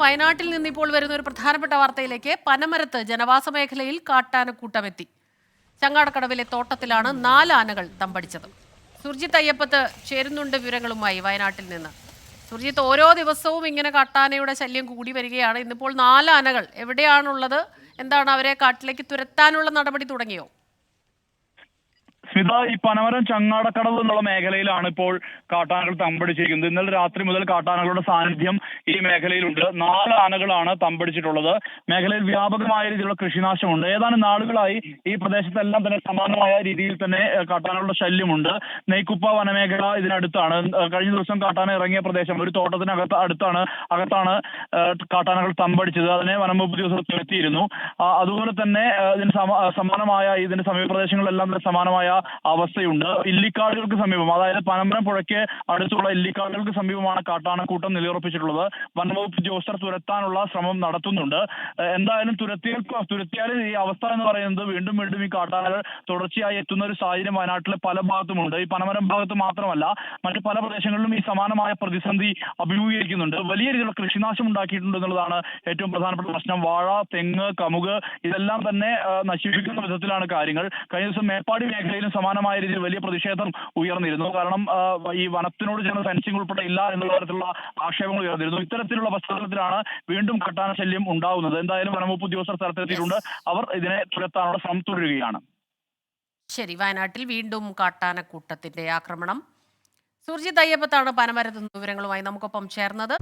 വയനാട്ടിൽ നിന്ന് ഇപ്പോൾ വരുന്ന ഒരു പ്രധാനപ്പെട്ട വാർത്തയിലേക്ക്. പനമരത്ത് ജനവാസ മേഖലയിൽ കാട്ടാനക്കൂട്ടമെത്തി. ചങ്ങാടക്കടവിലെ തോട്ടത്തിലാണ് 4 ആനകൾ തമ്പടിച്ചത്. സുർജിത്ത് അയ്യപ്പത്ത് ചേരുന്നുണ്ട് വിവരങ്ങളുമായി വയനാട്ടിൽ നിന്ന്. സുർജിത്ത്, ഓരോ ദിവസവും ഇങ്ങനെ കാട്ടാനയുടെ ശല്യം കൂടി വരികയാണ്. ഇന്നിപ്പോൾ 4 ആനകൾ എവിടെയാണുള്ളത്? എന്താണ്, അവരെ കാട്ടിലേക്ക് തുരത്താനുള്ള നടപടി തുടങ്ങിയോ? സ്മിത, ഈ പനമരം ചങ്ങാടക്കടവ് എന്നുള്ള മേഖലയിലാണ് ഇപ്പോൾ കാട്ടാനകൾ തമ്പടിച്ചിരിക്കുന്നത്. ഇന്നലെ രാത്രി മുതൽ കാട്ടാനകളുടെ സാന്നിധ്യം ഈ മേഖലയിലുണ്ട്. 4 ആനകളാണ് തമ്പടിച്ചിട്ടുള്ളത്. മേഖലയിൽ വ്യാപകമായ രീതിയിലുള്ള കൃഷിനാശമുണ്ട്. ഏതാനും നാളുകളായി ഈ പ്രദേശത്തെല്ലാം തന്നെ സമാനമായ രീതിയിൽ തന്നെ കാട്ടാനകളുടെ ശല്യമുണ്ട്. നെയ്ക്കുപ്പ വനമേഖല ഇതിനടുത്താണ്. കഴിഞ്ഞ ദിവസം കാട്ടാന ഇറങ്ങിയ പ്രദേശം ഒരു അകത്താണ് കാട്ടാനകൾ തമ്പടിച്ചത്. അതിനെ വനംവകുപ്പ് ഉദ്യോഗസ്ഥർ തുരത്തിയിരുന്നു. അതുപോലെ തന്നെ ഇതിന് സമാനമായ ഇതിന്റെ സമീപ പ്രദേശങ്ങളിലെല്ലാം തന്നെ സമാനമായ അവസ്ഥയുണ്ട്. ഇല്ലിക്കാടുകൾക്ക് സമീപം, അതായത് പനമരം പുഴയ്ക്ക് അടുത്തുള്ള ഇല്ലിക്കാടുകൾക്ക് സമീപമാണ് കാട്ടാനക്കൂട്ടം നിലയുറപ്പിച്ചിട്ടുള്ളത്. വനംവകുപ്പ് ഉദ്യോഗസ്ഥർ തുരത്താനുള്ള ശ്രമം നടത്തുന്നുണ്ട്. എന്തായാലും തുരത്തിയാൽ ഈ അവസ്ഥ എന്ന് പറയുന്നത് വീണ്ടും വീണ്ടും ഈ കാട്ടാനകൾ തുടർച്ചയായി എത്തുന്ന ഒരു സാഹചര്യം വയനാട്ടിലെ പല ഭാഗത്തുമുണ്ട്. ഈ പനമരം ഭാഗത്ത് മാത്രമല്ല, മറ്റു പല പ്രദേശങ്ങളിലും ഈ സമാനമായ പ്രതിസന്ധി അഭിമുഖീകരിക്കുന്നുണ്ട്. വലിയ രീതിയിലുള്ള കൃഷിനാശം ഉണ്ടാക്കിയിട്ടുണ്ട് എന്നുള്ളതാണ് ഏറ്റവും പ്രധാനപ്പെട്ട പ്രശ്നം. വാഴ, തെങ്ങ്, കമുക് ഇതെല്ലാം തന്നെ നശിപ്പിക്കുന്ന വിധത്തിലാണ് കാര്യങ്ങൾ. കഴിഞ്ഞ ദിവസം മേപ്പാടി മേഖലയിലും സമാനമായ രീതിയിൽ വലിയ പ്രതിഷേധം ഉയർന്നിരുന്നു. കാരണം ഈ വനത്തിനോട് ചേർന്ന് ഫെൻസിംഗ് ഉൾപ്പെടെ ഇല്ല എന്നുള്ള തരത്തിലുള്ള ആക്ഷേപങ്ങൾ ഉയർന്നിരുന്നു. ഇത്തരത്തിലുള്ള പശ്ചാത്തലത്തിലാണ് വീണ്ടും കാട്ടാന ശല്യം ഉണ്ടാകുന്നത്. എന്തായാലും വനംവകുപ്പ് ഉദ്യോഗസ്ഥർ സ്ഥലത്തെത്തിയിട്ടുണ്ട്. അവർ ഇതിനെ തുരത്താനുള്ള ശ്രമം തുടരുകയാണ്. ശരി, വയനാട്ടിൽ വീണ്ടും കാട്ടാനക്കൂട്ടത്തിന്റെ ആക്രമണം. സുർജിത്ത് അയ്യപ്പത്താണ് പനമരത്ത് നിന്ന് വിവരങ്ങളുമായി നമുക്കൊപ്പം ചേർന്നത്.